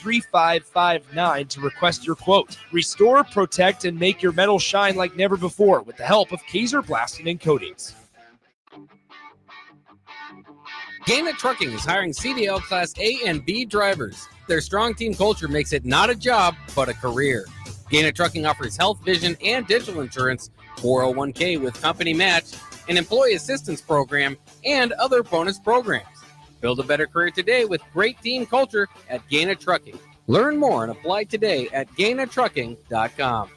888-878-3559 to request your quote. Restore, protect, and make your metal shine like never before with the help of Kaiser Blasting and Coatings. Gannett Trucking is hiring CDL Class A and B drivers. Their strong team culture makes it not a job, but a career. Gannett Trucking offers health, vision, and digital insurance, 401k with company match, an employee assistance program, and other bonus programs. Build a better career today with great team culture at Gannett Trucking. Learn more and apply today at GannettTrucking.com.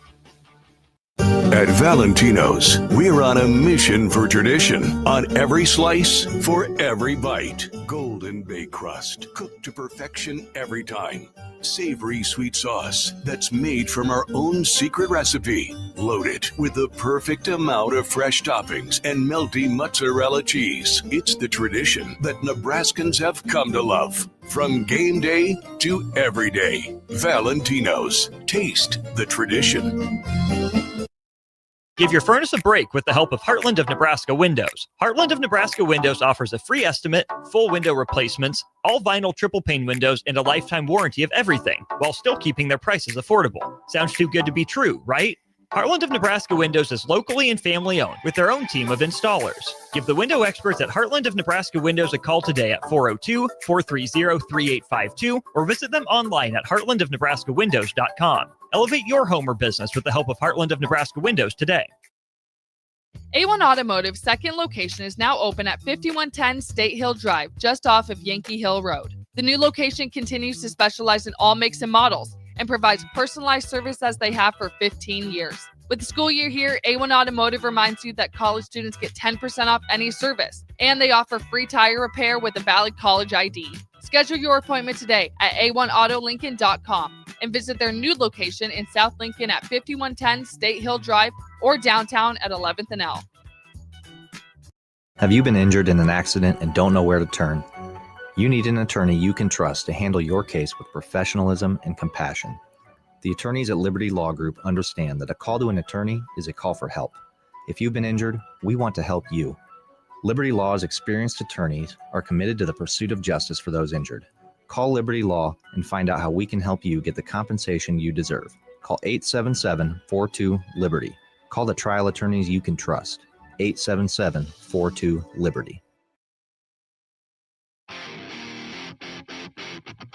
At Valentino's, we're on a mission for tradition. On every slice, for every bite. Golden baked crust, cooked to perfection every time. Savory sweet sauce that's made from our own secret recipe. Loaded with the perfect amount of fresh toppings and melty mozzarella cheese. It's the tradition that Nebraskans have come to love. From game day to every day. Valentino's. Taste the tradition. Give your furnace a break with the help of Heartland of Nebraska Windows. Heartland of Nebraska Windows offers a free estimate, full window replacements, all vinyl triple pane windows, and a lifetime warranty of everything, while still keeping their prices affordable. Sounds too good to be true, right? Heartland of Nebraska Windows is locally and family owned with their own team of installers. Give the window experts at Heartland of Nebraska Windows a call today at 402-430-3852 or visit them online at heartlandofnebraskawindows.com. Elevate your home or business with the help of Heartland of Nebraska Windows today. A1 Automotive's second location is now open at 5110 State Hill Drive, just off of Yankee Hill Road. The new location continues to specialize in all makes and models and provides personalized service as they have for 15 years. With the school year here, A1 Automotive reminds you that college students get 10% off any service, and they offer free tire repair with a valid college ID. Schedule your appointment today at a1autolincoln.com and visit their new location in South Lincoln at 5110 State Hill Drive or downtown at 11th and L. Have you been injured in an accident and don't know where to turn? You need an attorney you can trust to handle your case with professionalism and compassion. The attorneys at Liberty Law Group understand that a call to an attorney is a call for help. If you've been injured, we want to help you. Liberty Law's experienced attorneys are committed to the pursuit of justice for those injured. Call Liberty Law and find out how we can help you get the compensation you deserve. Call 877-42-LIBERTY. Call the trial attorneys you can trust. 877-42-LIBERTY.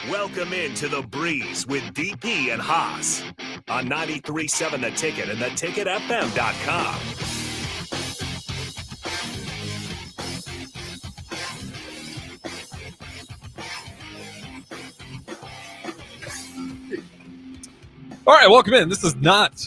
Welcome into The Breeze with DP and Haas on 93.7 The Ticket and theticketfm.com. All right, welcome in. This is not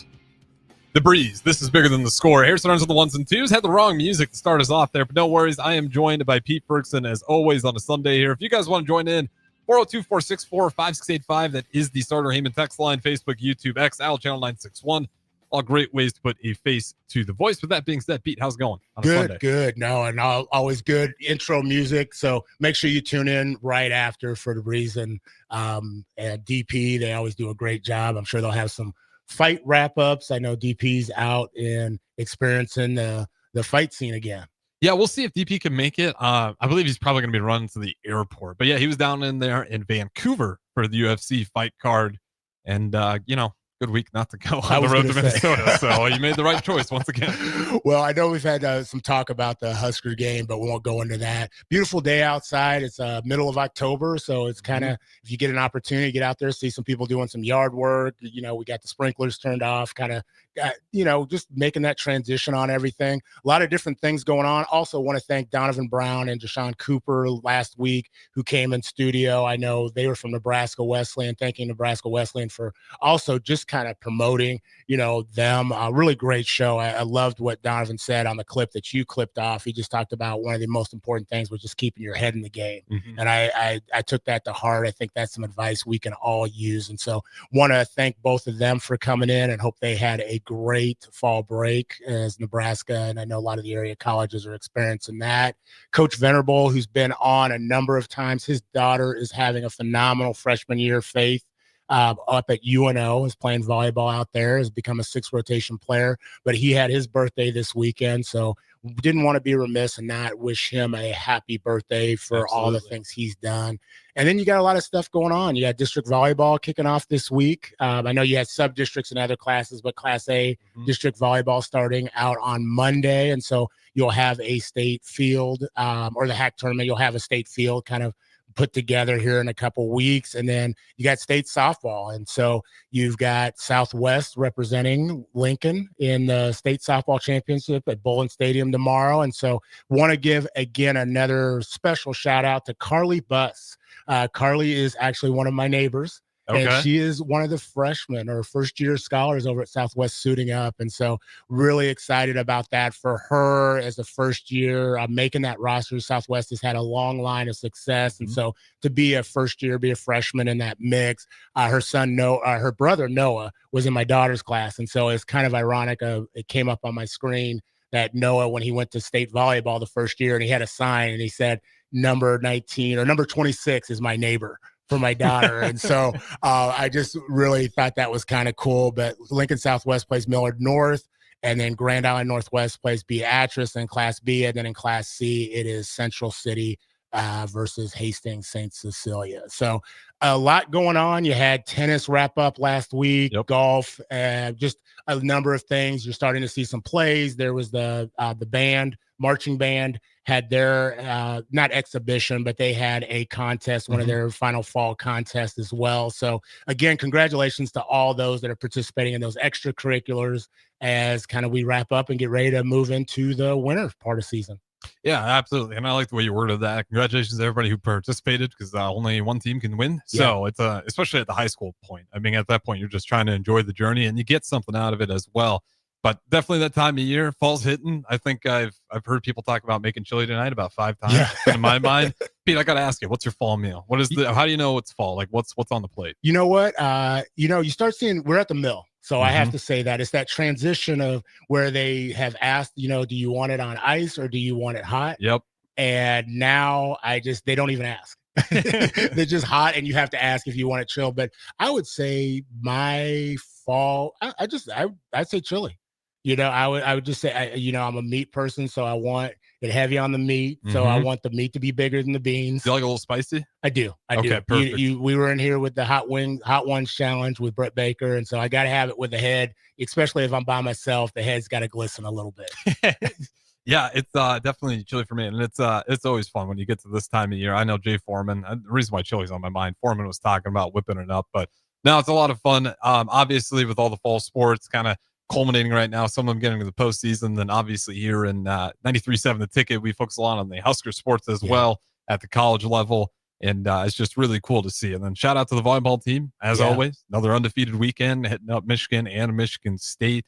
The Breeze. This is Bigger Than the Score. Harrison runs on the ones and twos. Had the wrong music to start us off there, but no worries. I am joined by Pete Ferguson, as always, on a Sunday here. If you guys want to join in, 402-464-5685. That is the Starter Heyman text line. Facebook, YouTube, X, Al Channel 961. All great ways to put a face to the voice. With that being said, Pete, how's it going on a Sunday? Good. No, and always good intro music. So make sure you tune in right after for The Breeze and DP. They always do a great job. I'm sure they'll have some fight wrap-ups. I know DP's out and experiencing the fight scene again. Yeah, we'll see if DP can make it. I believe he's probably going to be running to the airport. But yeah, he was down in there in Vancouver for the UFC fight card. And, good week not to go on the road to Minnesota. So you made the right choice once again. Well, I know we've had some talk about the Husker game, but we won't go into that. Beautiful day outside. It's middle of October, so it's kind of, if you get an opportunity, get out there, see some people doing some yard work. We got the sprinklers turned off, kind of, just making that transition on everything. A lot of different things going on. Also want to thank Donovan Brown and Deshaun Cooper last week who came in studio. I know they were from Nebraska Wesleyan, thanking Nebraska Wesleyan for also just kind of promoting, them. A really great show. I loved what Donovan said on the clip that you clipped off. He just talked about one of the most important things was just keeping your head in the game. Mm-hmm. And I took that to heart. I think that's some advice we can all use. And so want to thank both of them for coming in and hope they had a great fall break as Nebraska. And I know a lot of the area colleges are experiencing that. Coach Venerable, who's been on a number of times, his daughter is having a phenomenal freshman year, Faith. up at UNO, is playing volleyball out there, has become a 6th rotation player, but he had his birthday this weekend. So didn't want to be remiss and not wish him a happy birthday for all the things he's done. And then you got a lot of stuff going on. You got district volleyball kicking off this week. I know you had sub districts and other classes, but Class A district volleyball starting out on Monday. And so you'll have a state field or the HAC tournament. You'll have a state field kind of put together here in a couple weeks. And then you got state softball. And so you've got Southwest representing Lincoln in the state softball championship at Bowling Stadium tomorrow. And so want to give, again, another special shout out to Carly Buss. Carly is actually one of my neighbors. Okay. And she is one of the freshmen or first-year scholars over at Southwest suiting up. And so really excited about that for her as a first year, making that roster. Southwest has had a long line of success. And so to be a first year, be a freshman in that mix, her brother Noah was in my daughter's class. And so it's kind of ironic. It came up on my screen that Noah, when he went to state volleyball the first year, and he had a sign and he said, number 19 or number 26 is my neighbor for my daughter. And so I just really thought that was kind of cool. But Lincoln Southwest plays Millard North, and then Grand Island Northwest plays Beatrice in Class B. And then in Class C, it is Central City versus Hastings St. Cecilia. So a lot going on. You had tennis wrap up last week, golf, just a number of things. You're starting to see some plays. There was the marching band had their not exhibition, but they had a contest, one of their final fall contests as well. So again, congratulations to all those that are participating in those extracurriculars as kind of we wrap up and get ready to move into the winter part of season. Yeah, absolutely. And I like the way you worded that. Congratulations to everybody who participated, because only one team can win. So it's especially at the high school point. I mean, at that point, you're just trying to enjoy the journey and you get something out of it as well. But definitely that time of year, fall's hitting. I think I've heard people talk about making chili tonight about 5 times. Yeah. In my mind, Pete, I got to ask you, what's your fall meal? How do you know it's fall? Like what's on the plate? You know what? You start seeing, we're at the mill. So I have to say that it's that transition of where they have asked, do you want it on ice or do you want it hot? Yep. And now they don't even ask. They're just hot and you have to ask if you want it chilled. But I would say my fall, I'd say chili. I would just say, I'm a meat person, so I want it heavy on the meat. So I want the meat to be bigger than the beans. Do you like a little spicy? I do. Okay, perfect. We were in here with the hot ones challenge with Brett Baker, and so I got to have it with the head, especially if I'm by myself. The head's got to glisten a little bit. Yeah, it's definitely chili for me, and it's always fun when you get to this time of year. I know Jay Foreman. The reason why chili's on my mind, Foreman was talking about whipping it up, but now it's a lot of fun. Obviously, with all the fall sports, kind of culminating right now, some of them getting to the postseason. Then obviously here in 93.7 The Ticket, we focus a lot on the Husker sports as well at the college level. And it's just really cool to see. And then shout out to the volleyball team, as always. Another undefeated weekend, hitting up Michigan and Michigan State.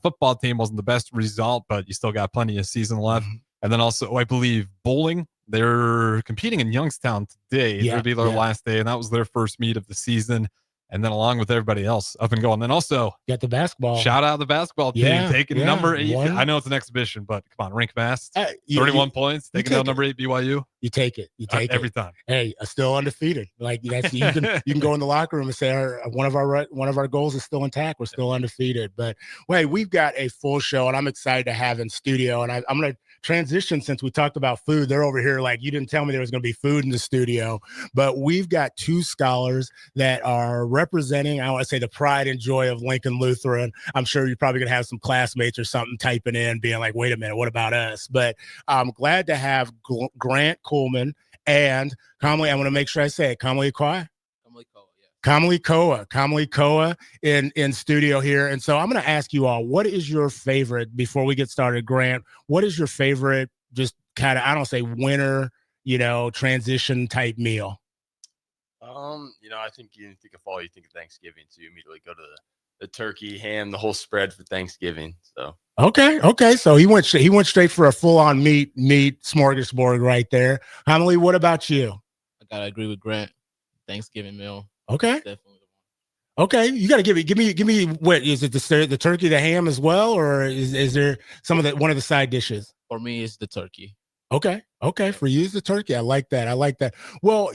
Football team wasn't the best result, but you still got plenty of season left. And then also, I believe, bowling, they're competing in Youngstown today. It'll be their last day, and that was their first meet of the season. And then along with everybody else up and going. Then also got the basketball. Shout out the basketball team taking number 8. I know it's an exhibition, but come on, rank fast. 31 points, taking down number 8 BYU. You take it. You take it every time. Hey, still undefeated. Like you can go in the locker room and say one of our goals is still intact. We're still undefeated. But wait, we've got a full show, and I'm excited to have in studio. And I'm going to transition since we talked about food. They're over here like, you didn't tell me there was going to be food in the studio, but we've got 2 scholars that are representing, I want to say, the pride and joy of Lincoln Lutheran. I'm sure you're probably going to have some classmates or something typing in being like, wait a minute, what about us? But I'm glad to have Grant Coleman and Kamali. I want to make sure I say it. Kamali Koa. Kamali Koa in studio here. And so I'm going to ask you all, what is your favorite, before we get started, Grant, what is your favorite, just kind of, I don't say winter, transition type meal? I think you think of fall, you think of Thanksgiving, so you immediately go to the turkey, ham, the whole spread for Thanksgiving. So okay. So he went straight for a full-on meat smorgasbord right there. Kamali, what about you? I gotta agree with Grant. Thanksgiving meal. Okay. Definitely. Okay, you got to give me what is it, the turkey, the ham as well, or is there one of the side dishes? For me, it's the turkey. Okay. Okay. For you as the turkey. I like that. I like that. Well,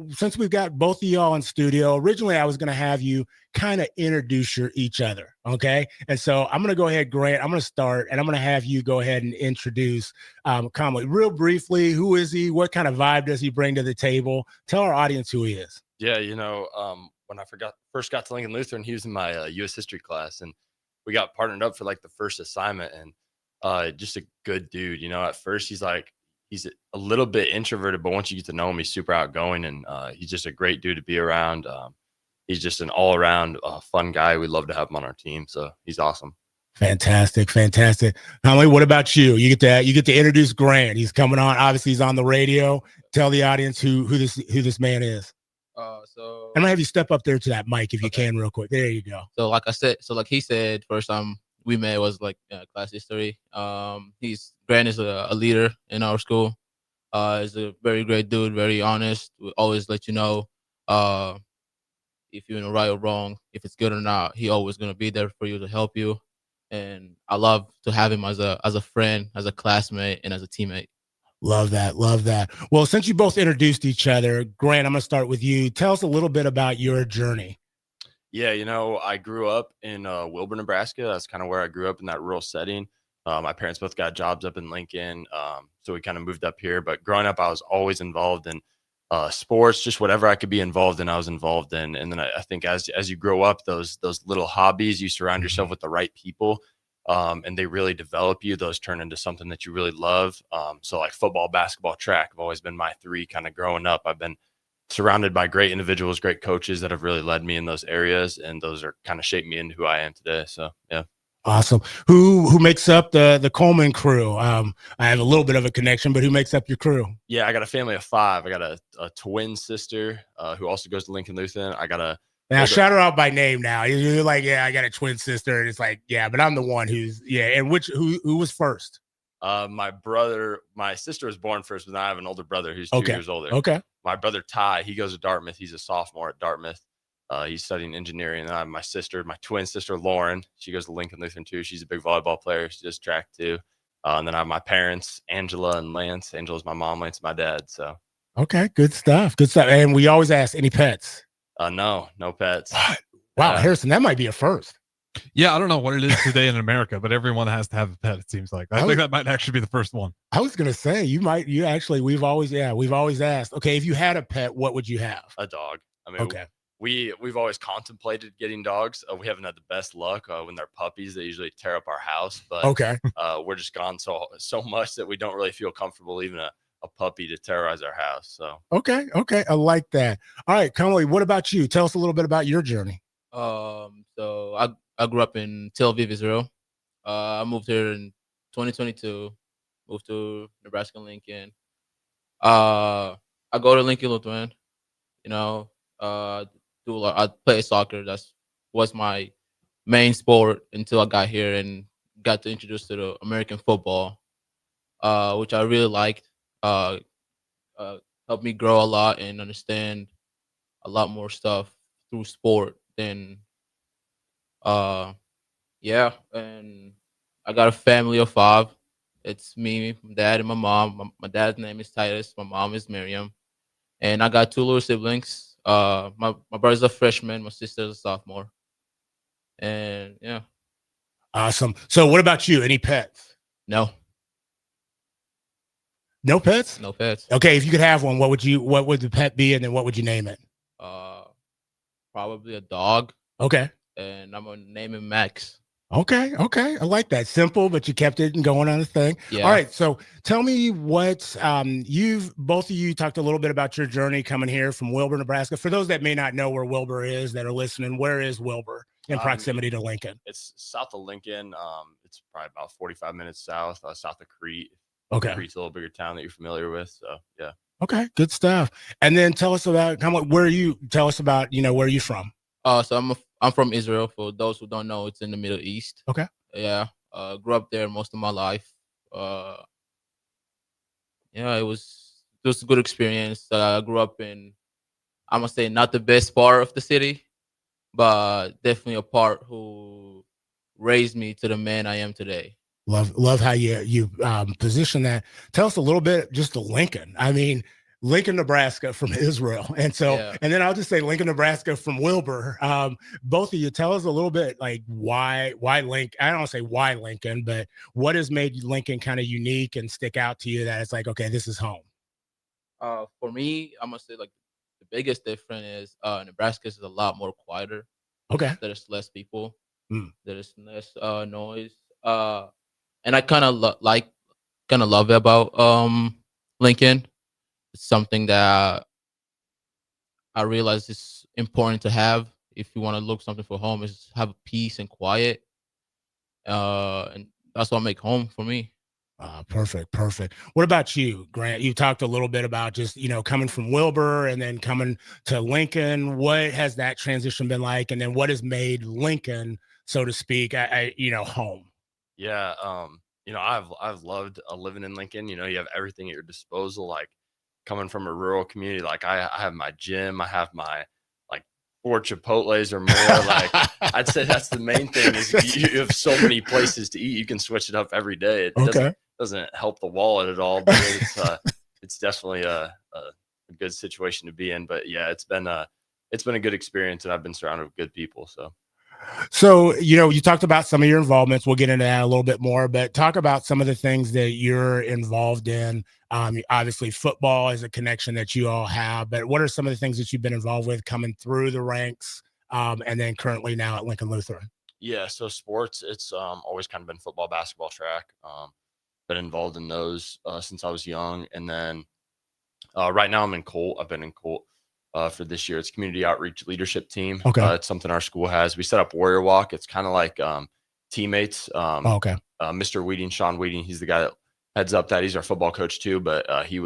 since we've got both of y'all in studio, originally I was going to have you kind of introduce each other. Okay. And so I'm going to go ahead, Grant. I'm going to start and I'm going to have you go ahead and introduce Conway real briefly. Who is he? What kind of vibe does he bring to the table? Tell our audience who he is. Yeah, when I first got to Lincoln Lutheran, he was in my U.S. history class, and we got partnered up for like the first assignment. And just a good dude. At first he's a little bit introverted, but once you get to know him, he's super outgoing, and he's just a great dude to be around. He's just an all around fun guy. We'd love to have him on our team, so he's awesome. Fantastic. Conway, what about you? You get to introduce Grant. He's coming on. Obviously, he's on the radio. Tell the audience who this man is. So I'm gonna have you step up there to that mic if you can, real quick. There you go. So like he said, first time we met was like class history. Grant is a leader in our school. He's a very great dude, very honest. We always let you know if you're in the right or wrong, if it's good or not. He always gonna be there for you to help you. And I love to have him as a friend, as a classmate, and as a teammate. Love that. Well, since you both introduced each other, Grant, I'm going to start with you. Tell us a little bit about your journey. Yeah, I grew up in Wilbur, Nebraska. That's kind of where I grew up, in that rural setting. My parents both got jobs up in Lincoln, so we kind of moved up here. But growing up, I was always involved in sports, just whatever I could be involved in, I was involved in. And then I think as you grow up, those little hobbies, you surround yourself with the right people. And they really develop you. Those turn into something that you really love. So like football, basketball, track have always been my three kind of growing up. I've been surrounded by great individuals, great coaches that have really led me in those areas. And those are kind of shaped me into who I am today. So, yeah. Awesome. Who makes up the Coleman crew? I have a little bit of a connection, but who makes up your crew? Yeah, I got a family of 5. I got a twin sister who also goes to Lincoln Lutheran. I got now shout her out by name. Now you're like, yeah, I got a twin sister, and it's like, yeah, but I'm the one who's And who was first? My sister was born first, but now I have an older brother who's 2 years older. Okay. My brother Ty, he goes to Dartmouth. He's a sophomore at Dartmouth. He's studying engineering. And I have my twin sister Lauren. She goes to Lincoln Lutheran too. She's a big volleyball player. She does track too. And then I have my parents, Angela and Lance. Angela's my mom, Lance my dad. So okay, good stuff. And we always ask, any pets? No pets. Wow, Harrison, that might be a first. Yeah, I don't know what it is today in America, but everyone has to have a pet, it seems like. I think that might actually be the first one. I was going to say, we've always asked, okay, if you had a pet, what would you have? A dog. I mean, okay. We've always contemplated getting dogs. We haven't had the best luck. When they're puppies, they usually tear up our house. But okay, we're just gone so much that we don't really feel comfortable leaving a puppy to terrorize our house. So okay, I like that. All right, Conway, what about you? Tell us a little bit about your journey. So I grew up in Tel Aviv, Israel. I moved here in 2022. Moved to Nebraska, Lincoln. I go to Lincoln Lutheran. I play soccer. Was my main sport until I got here and got to introduce to the American football, which I really liked. Helped me grow a lot and understand a lot more stuff through sport than and I got a family of 5. It's me, my dad, and my mom. My dad's name is Titus. My mom is Miriam. And I got 2 little siblings. My brother's a freshman. My sister's a sophomore. And yeah. Awesome. So what about you? Any pets? No. No pets? No pets. Okay, if you could have one, what would the pet be, and then what would you name it? Probably a dog. Okay. And I'm gonna name him Max. Okay. I like that. Simple, but you kept it and going on a thing. Yeah. All right. So tell me what both of you talked a little bit about your journey coming here from Wilbur, Nebraska. For those that may not know where Wilbur is that are listening, where is Wilbur in proximity to Lincoln? It's south of Lincoln. It's probably about 45 minutes south of Crete. Okay. Crete's a little bigger town that you're familiar with. So yeah. Okay. Good stuff. And then tell us about where are you from? So I'm from Israel. For those who don't know, it's in the Middle East. Okay. Yeah. Grew up there most of my life. It was a good experience. I grew up in, I'm gonna say, not the best part of the city, but definitely a part who raised me to the man I am today. Love how you position that. Tell us a little bit just to Lincoln. I mean, Lincoln, Nebraska from Israel, and so Yeah. and then I'll just say Lincoln, Nebraska from Wilbur. Both of you, tell us a little bit like why Lincoln. I don't want to say why Lincoln, but what has made Lincoln kind of unique and stick out to you that it's like, okay, this is home. For me, I must say like the biggest difference is Nebraska is a lot more quieter. Okay. There's less people. Mm. There's less noise. And I kind of love it about Lincoln. It's something that I realize is important to have if you want to look something for home, is have peace and quiet. And that's what make home for me. Perfect. What about you, Grant? You talked a little bit about just, coming from Wilbur and then coming to Lincoln. What has that transition been like? And then what has made Lincoln, so to speak, home? Yeah, I've loved living in Lincoln. You have everything at your disposal. Like coming from a rural community, like I have my gym, I have my like 4 Chipotles or more. Like I'd say that's the main thing is you have so many places to eat. You can switch it up every day. It doesn't help the wallet at all, but it's definitely a good situation to be in. But yeah, it's been a good experience, and I've been surrounded with good people. So, you talked about some of your involvements. We'll get into that a little bit more, but talk about some of the things that you're involved in. Obviously, football is a connection that you all have, but what are some of the things that you've been involved with coming through the ranks and then currently now at Lincoln Lutheran? Yeah, so sports, it's always kind of been football, basketball, track. Been involved in those since I was young. And then right now I'm in Colt. I've been in Colt for this year. It's community outreach leadership team. Okay. It's something our school has. We set up Warrior Walk. It's kind of like teammates. Okay. Mr. Weeding, Sean Weeding, he's the guy that heads up that. He's our football coach too, but he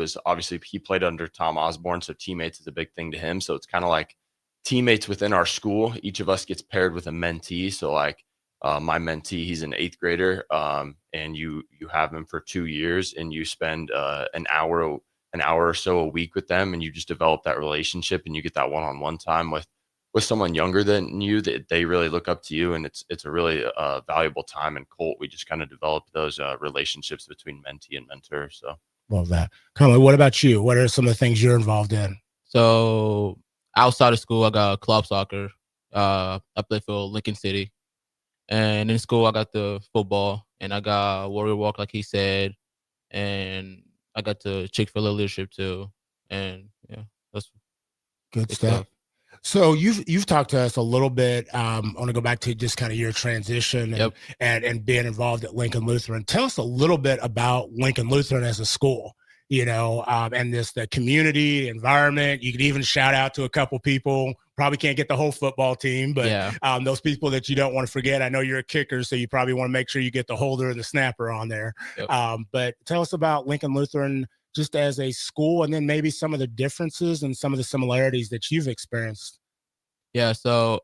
played under Tom Osborne, so teammates is a big thing to him. So it's kind of like teammates within our school. Each of us gets paired with a mentee. So like my mentee, he's an 8th grader, and you have him for 2 years, and you spend an hour or so a week with them, and you just develop that relationship, and you get that one-on-one time with someone younger than you that they really look up to you, and it's a really valuable time. In Colt, we just kind of developed those relationships between mentee and mentor. So love that. Conley, what about you? What are some of the things you're involved in? So outside of school, I got club soccer. I play for Lincoln City. And in school, I got the football, and I got Warrior Walk, like he said, and I got the Chick-fil-A leadership too. And yeah, that's good stuff. So you've talked to us a little bit. I want to go back to just kind of your transition and being involved at Lincoln Lutheran. Tell us a little bit about Lincoln Lutheran as a school. And the community environment. You could even shout out to a couple people. Probably can't get the whole football team, but those people that you don't want to forget. I know you're a kicker, so you probably want to make sure you get the holder and the snapper on there. Yep. But tell us about Lincoln Lutheran just as a school, and then maybe some of the differences and some of the similarities that you've experienced. Yeah. So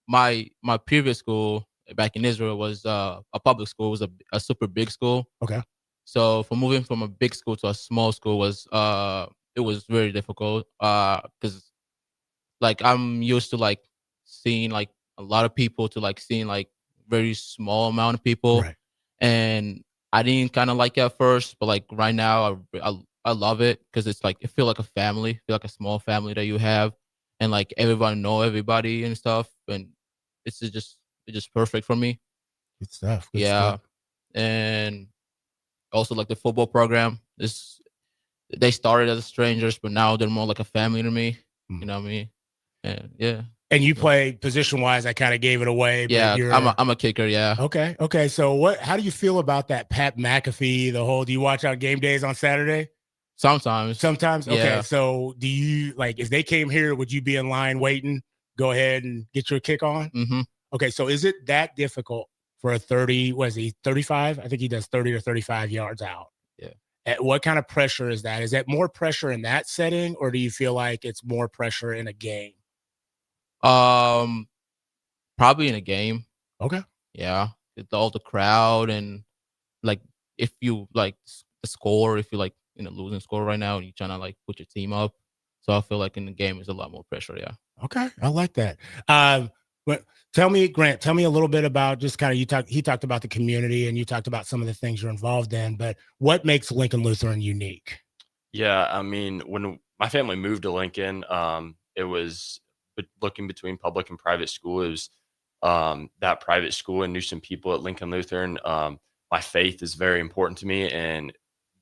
my previous school back in Israel was a public school. It was a super big school. Okay. So for moving from a big school to a small school was very difficult because like I'm used to like seeing like a lot of people to like seeing like very small amount of people, right. And I didn't kind of like it at first, but like right now I love it because it's like it feel like a family, feel like a small family that you have, and like everybody know everybody and stuff, and it's just perfect for me. Good stuff. Good stuff. And also like the football program they started as strangers, but now they're more like a family to me. You know what I mean? And yeah. And you play position wise. I kind of gave it away. But yeah, I'm a kicker. Yeah. Okay. So how do you feel about that Pat McAfee? Do you watch on game days on Saturday? Sometimes. Okay. Yeah. So do you if they came here, would you be in line waiting? Go ahead and get your kick on. Mm-hmm. Okay. So is it that difficult for a 35? I think he does 30 or 35 yards out. Yeah. What kind of pressure is that? Is that more pressure in that setting, or do you feel like it's more pressure in a game? Probably in a game. Okay. Yeah. With all the crowd and like if you like the score, if you like in a losing score right now and you're trying to like put your team up. So I feel like in the game is a lot more pressure. Yeah. Okay. I like that. But Grant, tell me a little bit about just kind of, he talked about the community and you talked about some of the things you're involved in, but what makes Lincoln Lutheran unique? Yeah, I mean, when my family moved to Lincoln, it was looking between public and private school. It was that private school, and knew some people at Lincoln Lutheran. My faith is very important to me, and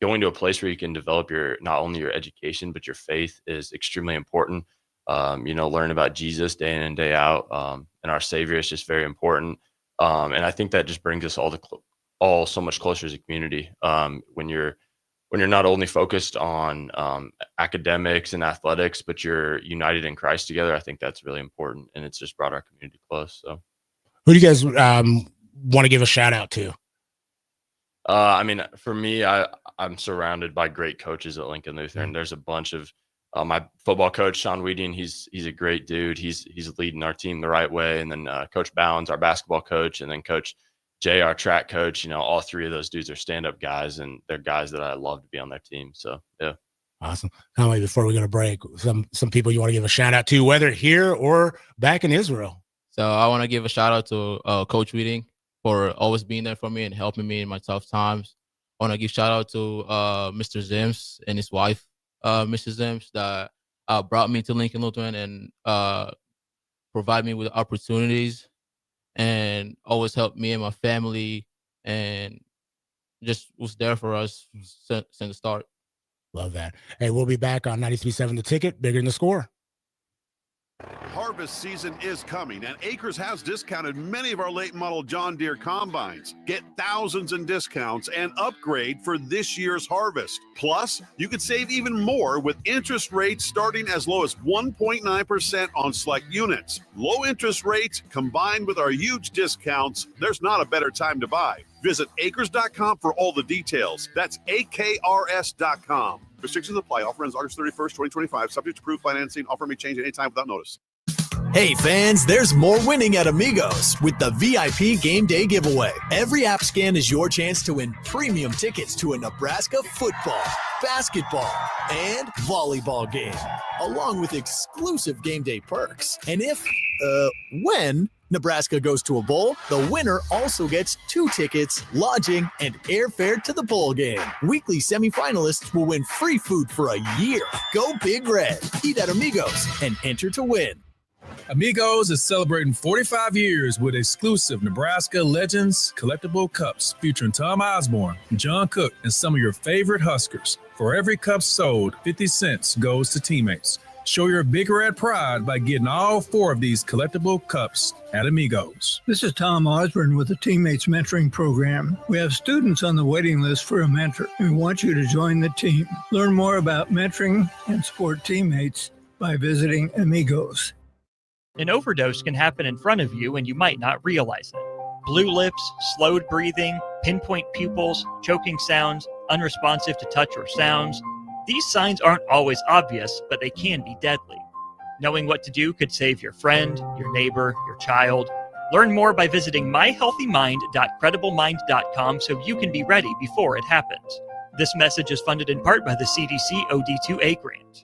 going to a place where you can develop not only your education, but your faith is extremely important. Learn about Jesus day in and day out, and our Savior is just very important. And I think that just brings us all so much closer as a community. When you're not only focused on academics and athletics, but you're united in Christ together, I think that's really important, and it's just brought our community close. So, who do you guys want to give a shout out to? I mean, for me, I'm surrounded by great coaches at Lincoln Lutheran. There's a bunch of my football coach, Sean Weeding. He's a great dude. He's leading our team the right way. And then Coach Bowens, our basketball coach, and then Coach Jay, our track coach. All three of those dudes are stand-up guys, and they're guys that I love to be on their team. So, yeah. Awesome. Conway, before we go to break, some people you want to give a shout out to, whether here or back in Israel? So I want to give a shout out to Coach Weeding for always being there for me and helping me in my tough times. I want to give shout out to Mr. Zims and his wife, Mrs. Zims, that brought me to Lincoln Lutheran and provide me with opportunities and always helped me and my family and just was there for us since the start. Love that. Hey, we'll be back on 93.7 The Ticket, Bigger Than the Score. Harvest season is coming, and Acres has discounted many of our late model John Deere combines. Get thousands in discounts and upgrade for this year's harvest. Plus, you could save even more with interest rates starting as low as 1.9% on select units. Low interest rates combined with our huge discounts, there's not a better time to buy. Visit acres.com for all the details. That's AKRS.com. Restrictions apply. Offer ends August 31st, 2025. Subject to approved financing. Offer may change anytime without notice. Hey fans, there's more winning at Amigos with the VIP Game Day giveaway. Every app scan is your chance to win premium tickets to a Nebraska football, basketball, and volleyball game, along with exclusive game day perks. And when Nebraska goes to a bowl, the winner also gets 2 tickets, lodging, and airfare to the bowl game. Weekly semifinalists will win free food for a year. Go Big Red, eat at Amigos, and enter to win. Amigos is celebrating 45 years with exclusive Nebraska Legends collectible cups featuring Tom Osborne, John Cook, and some of your favorite Huskers. For every cup sold, 50 cents goes to teammates. Show your Big Red pride by getting all 4 of these collectible cups at Amigos. This is Tom Osborne with the Teammates Mentoring Program. We have students on the waiting list for a mentor, and we want you to join the team. Learn more about mentoring and support teammates by visiting Amigos. An overdose can happen in front of you and you might not realize it. Blue lips, slowed breathing, pinpoint pupils, choking sounds, unresponsive to touch or sounds. These signs aren't always obvious, but they can be deadly. Knowing what to do could save your friend, your neighbor, your child. Learn more by visiting myhealthymind.crediblemmind.com so you can be ready before it happens. This message is funded in part by the CDC OD2A grant.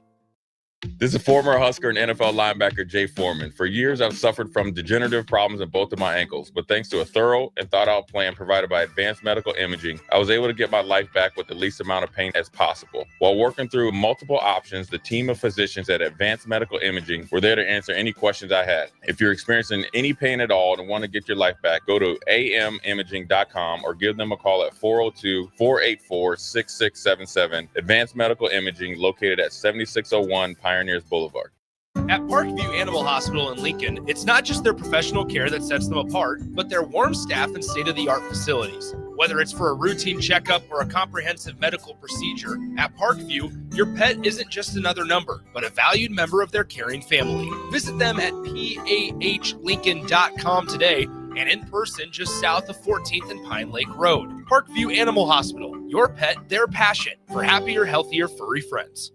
This is former Husker and NFL linebacker Jay Foreman. For years, I've suffered from degenerative problems in both of my ankles, but thanks to a thorough and thought-out plan provided by Advanced Medical Imaging, I was able to get my life back with the least amount of pain as possible. While working through multiple options, the team of physicians at Advanced Medical Imaging were there to answer any questions I had. If you're experiencing any pain at all and want to get your life back, go to amimaging.com or give them a call at 402-484-6677. Advanced Medical Imaging, located at 7601 Pioneers Boulevard. At Parkview Animal Hospital in Lincoln, it's not just their professional care that sets them apart, but their warm staff and state-of-the-art facilities. Whether it's for a routine checkup or a comprehensive medical procedure, at Parkview, your pet isn't just another number, but a valued member of their caring family. Visit them at pahlincoln.com today and in person just south of 14th and Pine Lake Road. Parkview Animal Hospital, your pet, their passion for happier, healthier, furry friends.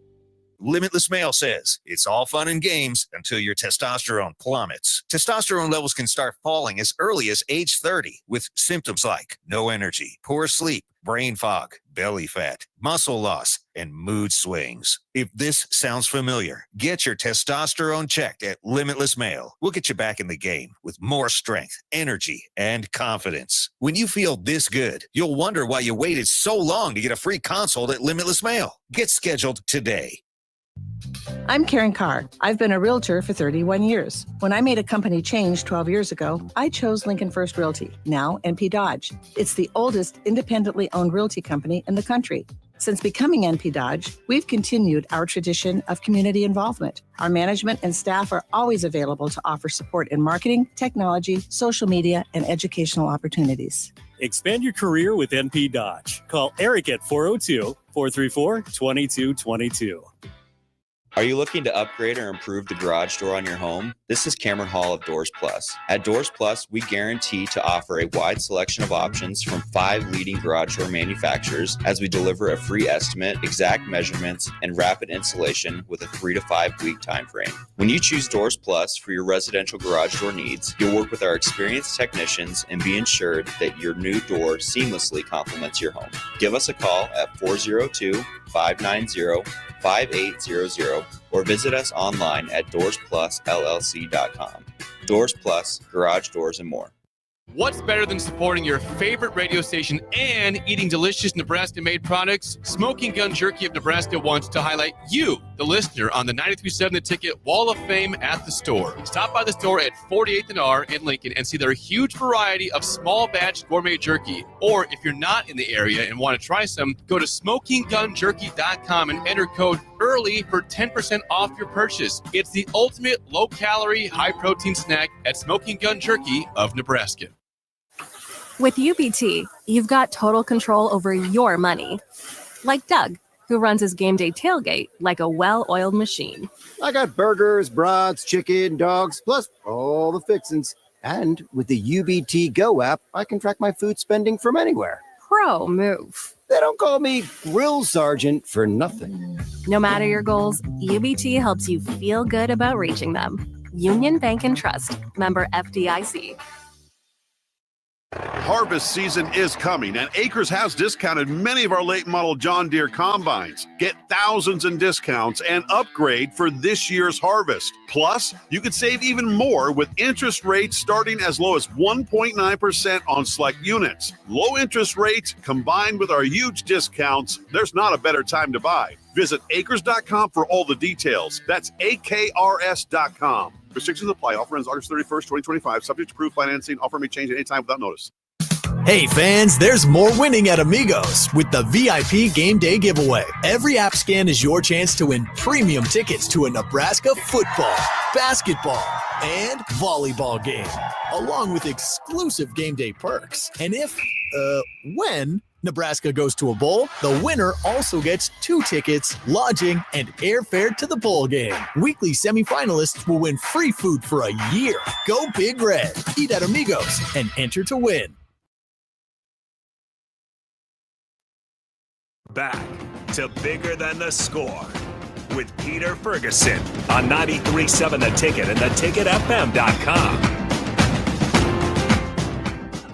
Limitless Male says it's all fun and games until your testosterone plummets. Testosterone levels can start falling as early as age 30 with symptoms like no energy, poor sleep, brain fog, belly fat, muscle loss, and mood swings. If this sounds familiar, get your testosterone checked at Limitless Male. We'll get you back in the game with more strength, energy, and confidence. When you feel this good, you'll wonder why you waited so long to get a free consult at Limitless Male. Get scheduled today. I'm Karen Carr. I've been a realtor for 31 years. When I made a company change 12 years ago, I chose Lincoln First Realty, now NP Dodge. It's the oldest independently owned realty company in the country. Since becoming NP Dodge, we've continued our tradition of community involvement. Our management and staff are always available to offer support in marketing, technology, social media, and educational opportunities. Expand your career with NP Dodge. Call Eric at 402-434-2222. Are you looking to upgrade or improve the garage door on your home? This is Cameron Hall of Doors Plus. At Doors Plus, we guarantee to offer a wide selection of options from 5 leading garage door manufacturers as we deliver a free estimate, exact measurements, and rapid installation with a 3 to 5 week time frame. When you choose Doors Plus for your residential garage door needs, you'll work with our experienced technicians and be ensured that your new door seamlessly complements your home. Give us a call at 402-590-5800 or visit us online at DoorsPlusLLC.com. Doors Plus, garage doors, and more. What's better than supporting your favorite radio station and eating delicious Nebraska-made products? Smoking Gun Jerky of Nebraska wants to highlight you, the listener, on the 93.7 The Ticket Wall of Fame at the store. Stop by the store at 48th and R in Lincoln and see their huge variety of small batch gourmet jerky. Or if you're not in the area and want to try some, go to SmokingGunJerky.com and enter code EARLY for 10% off your purchase. It's the ultimate low-calorie, high-protein snack at Smoking Gun Jerky of Nebraska. With UBT, you've got total control over your money. Like Doug, who runs his game day tailgate like a well-oiled machine. I got burgers, brats, chicken, dogs, plus all the fixins. And with the UBT Go app, I can track my food spending from anywhere. Pro move. They don't call me Grill Sergeant for nothing. No matter your goals, UBT helps you feel good about reaching them. Union Bank and Trust. Member FDIC. Harvest season is coming, and Acres has discounted many of our late model John Deere combines. Get thousands in discounts and upgrade for this year's harvest. Plus, you could save even more with interest rates starting as low as 1.9% on select units. Low interest rates combined with our huge discounts, there's not a better time to buy. Visit acres.com for all the details. That's AKRS.com. Restrictions apply. Offer ends August 31st, 2025. Subject to approved financing. Offer may change at any time without notice. Hey fans, there's more winning at Amigos with the VIP Game Day giveaway. Every app scan is your chance to win premium tickets to a Nebraska football, basketball, and volleyball game, along with exclusive game day perks. And when Nebraska goes to a bowl, the winner also gets 2 tickets, lodging, and airfare to the bowl game. Weekly semifinalists will win free food for a year. Go Big Red. Eat at Amigos and enter to win. Back to Bigger Than the Score with Peter Ferguson on 93.7 The Ticket and theticketfm.com.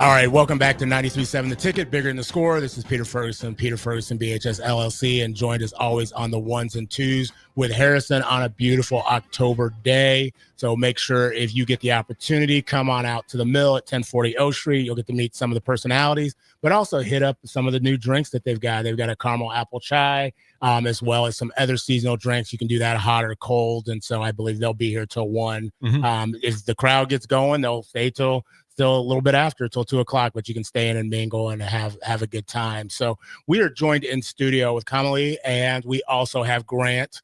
All right, welcome back to 93.7 The Ticket, Bigger Than the Score. This is Peter Ferguson BHS LLC, and joined as always on the ones and twos with Harrison on a beautiful October day. So make sure if you get the opportunity, come on out to the mill at 1040 O Street. You'll get to meet some of the personalities, but also hit up some of the new drinks that they've got. They've got a caramel apple chai, as well as some other seasonal drinks. You can do that hot or cold, and so I believe they'll be here till 1. If the crowd gets going, they'll stay till still a little bit after, till 2 o'clock, but you can stay in and mingle and have a good time. So we are joined in studio with Kamali, and we also have Grant.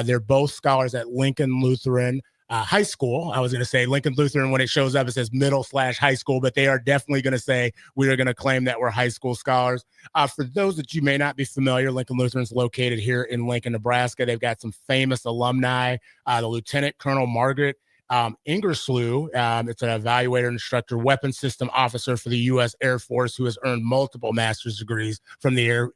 They're both scholars at Lincoln Lutheran High School. I was going to say Lincoln Lutheran. When it shows up, it says middle/high school, but they are definitely going to say we are going to claim that we're high school scholars. For those that you may not be familiar, Lincoln Lutheran is located here in Lincoln, Nebraska. They've got some famous alumni, the Lieutenant Colonel Margaret Ingerslew. It's an evaluator, instructor, weapons system officer for the U.S. Air Force, who has earned multiple master's degrees from the Air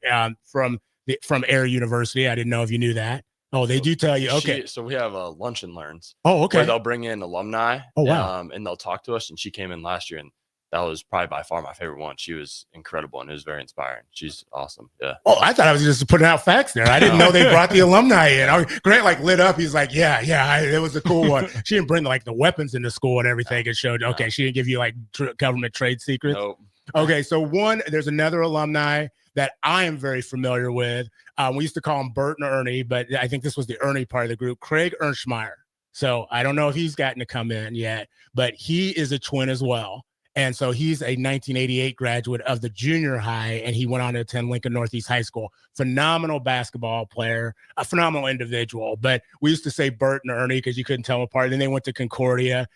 University. I didn't know if you knew that. Oh, they do tell you. Okay. So we have lunch and learns. Oh, okay. Where they'll bring in alumni. Oh, wow. And they'll talk to us. And she came in last year, and that was probably by far my favorite one. She was incredible, and it was very inspiring. She's awesome. Yeah. Oh, I thought I was just putting out facts there. I didn't know they brought the alumni in. Grant like lit up. He's like, it was a cool one. She didn't bring like the weapons into school and everything. It showed, okay, she didn't give you like government trade secrets. Nope. Okay, so there's another alumni that I am very familiar with. We used to call him Bert and Ernie, but I think this was the Ernie part of the group, Craig Ernstmeyer. So I don't know if he's gotten to come in yet, but he is a twin as well. And so he's a 1988 graduate of the junior high, and he went on to attend Lincoln Northeast High School. Phenomenal basketball player, a phenomenal individual. But we used to say Bert and Ernie because you couldn't tell them apart. Then they went to Concordia,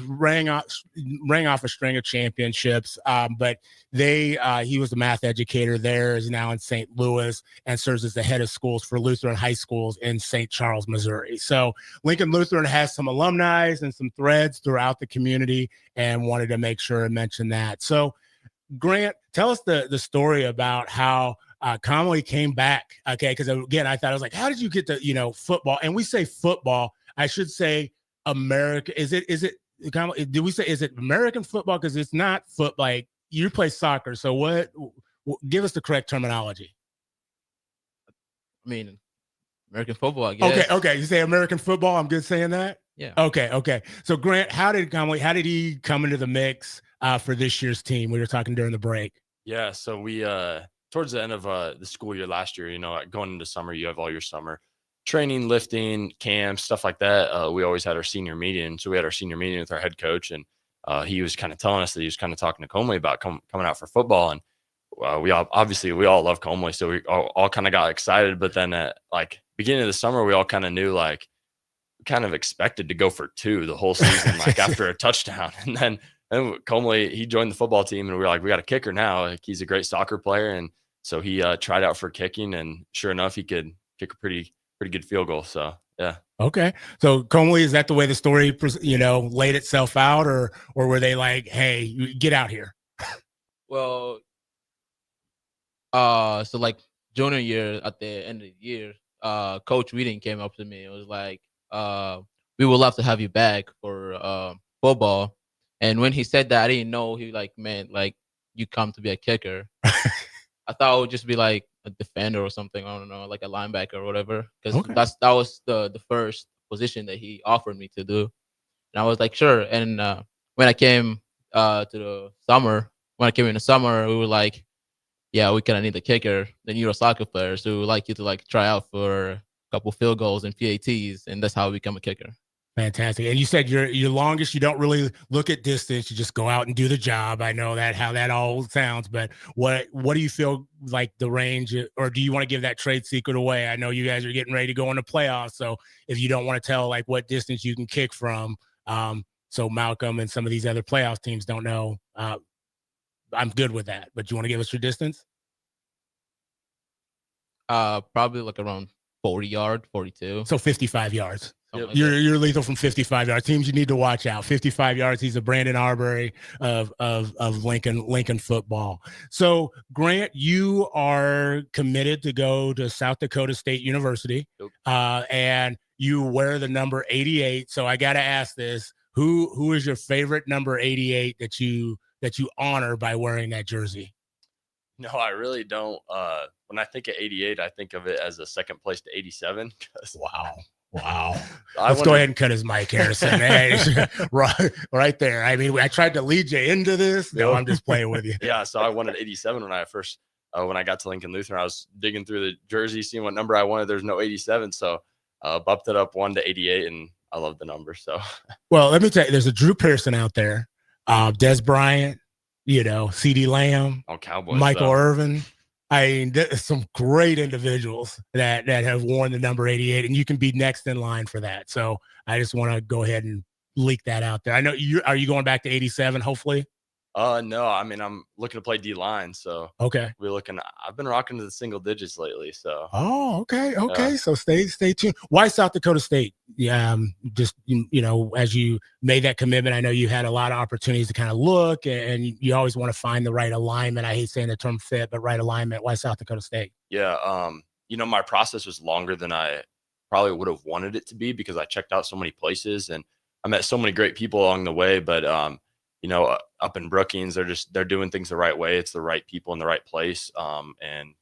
rang off a string of championships. But he was the math educator there, is now in St. Louis, and serves as the head of schools for Lutheran high schools in St. Charles, Missouri. So Lincoln Lutheran has some alumni and some threads throughout the community, and wanted to make sure I mention that. So Grant, tell us the story about how Comely came back. Okay. Cause again, I thought, I was like, how did you get to, football? And we say football, I should say America. Is it, do we say, is it American football? Cause it's not like you play soccer. So give us the correct terminology. I mean, American football, I guess. Okay. You say American football. I'm good saying that. Yeah. Okay. So Grant, how did he come into the mix for this year's team? We were talking during the break. Yeah. So we, towards the end of the school year last year, going into summer, you have all your summer training, lifting, camps, stuff like that. We always had our senior meeting. So we had our senior meeting with our head coach, and he was kind of telling us that he was kind of talking to Comely about coming out for football. And we all love Comely. So we all kind of got excited. But then at beginning of the summer, we all kind of knew kind of expected to go for 2 the whole season, after a touchdown. And then Comely, he joined the football team, and we were like, we got a kicker now. He's a great soccer player. And so he tried out for kicking, and sure enough, he could kick a pretty good field goal. So, yeah. Okay. So Comely, is that the way the story, laid itself out, or were they like, hey, get out here? Well, so junior year, at the end of the year, Coach Whedon came up to me. It was like, we would love to have you back for football. And when he said that, I didn't know he meant you come to be a kicker. I thought it would just be like a defender or something. I don't know, like a linebacker or whatever. Because that was the first position that he offered me to do. And I was like, sure. And when I came in the summer, we were like, yeah, we kind of need a kicker. Then you're a soccer player, so we would like you to try out for a couple field goals and PATs, and that's how I become a kicker. Fantastic. And you said your longest, you don't really look at distance, you just go out and do the job. I know how that all sounds, but what do you feel like the range, or do you want to give that trade secret away? I know you guys are getting ready to go into playoffs, so if you don't want to tell what distance you can kick from, so Malcolm and some of these other playoff teams don't know, I'm good with that. But you want to give us your distance? Probably around 40 yards, 42. So 55 yards. Yep. You're lethal from 55 yards. Teams you need to watch out. 55 yards. He's a Brandon Arbery of Lincoln football. So Grant, you are committed to go to South Dakota State University, and you wear the number 88. So I got to ask this: who is your favorite number 88 that you honor by wearing that jersey? No, I really don't. When I think of 88, I think of it as a second place to 87. Wow. Let's go ahead and cut his mic, Harrison. Hey, right there. I mean, I tried to lead you into this. No, I'm just playing with you. Yeah, so I wanted 87 when I first when I got to Lincoln Lutheran. I was digging through the jersey, seeing what number I wanted. There's no 87, so bumped it up 1 to 88, and I love the number. So, well, let me tell you, there's a Drew Pearson out there, Des Bryant, CeeDee Lamb, Cowboys, Michael Irvin. I mean, there's some great individuals that have worn the number 88, and you can be next in line for that. So I just want to go ahead and leak that out there. I know are you going back to 87, hopefully? No, I mean, I'm looking to play D-line, so okay. I've been rocking to the single digits lately, so. Oh, okay. So stay tuned. Why South Dakota State? Yeah, just as you made that commitment, I know you had a lot of opportunities to kind of look, and you always want to find the right alignment. I hate saying the term fit, but right alignment. Why South Dakota State? Yeah, my process was longer than I probably would have wanted it to be, because I checked out so many places and I met so many great people along the way. But up in Brookings, they're doing things the right way. It's the right people in the right place. And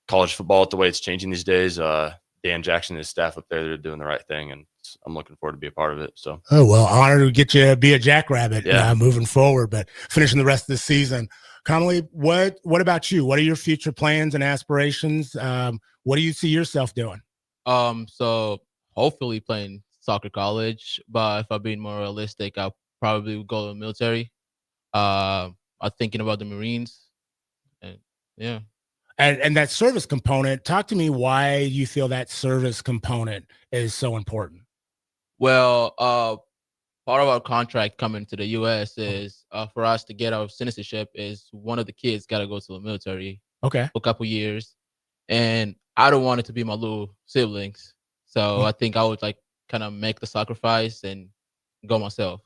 college football, the way it's changing these days, Dan Jackson and his staff up there, they're doing the right thing, and I'm looking forward to be a part of it. So, oh well, honored to get you to be a Jackrabbit moving forward, but finishing the rest of the season. Connolly, what about you? What are your future plans and aspirations? What do you see yourself doing? So hopefully playing soccer college, but if I'm being more realistic, I'll probably go to the military. I'm thinking about the Marines, and yeah. And that service component, talk to me why you feel that service component is so important. Well, part of our contract coming to the U.S. is for us to get our citizenship is one of the kids got to go to the military. Okay. For a couple years. And I don't want it to be my little siblings. So I think I would kind of make the sacrifice and go myself.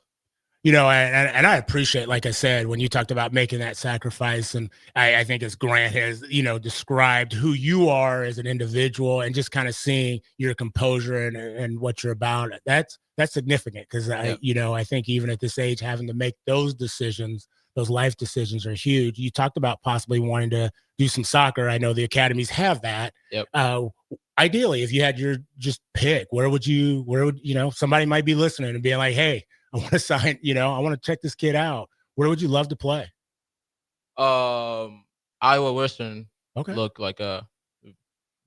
And I appreciate, like I said, when you talked about making that sacrifice, and I think as Grant has, described who you are as an individual and just kind of seeing your composure and what you're about, that's significant because I think even at this age, having to make those decisions, those life decisions are huge. You talked about possibly wanting to do some soccer. I know the academies have that. Yep. Ideally, if you had your just pick, where would somebody might be listening and being like, hey, I want to sign, I want to check this kid out. Where would you love to play? Iowa Western look like a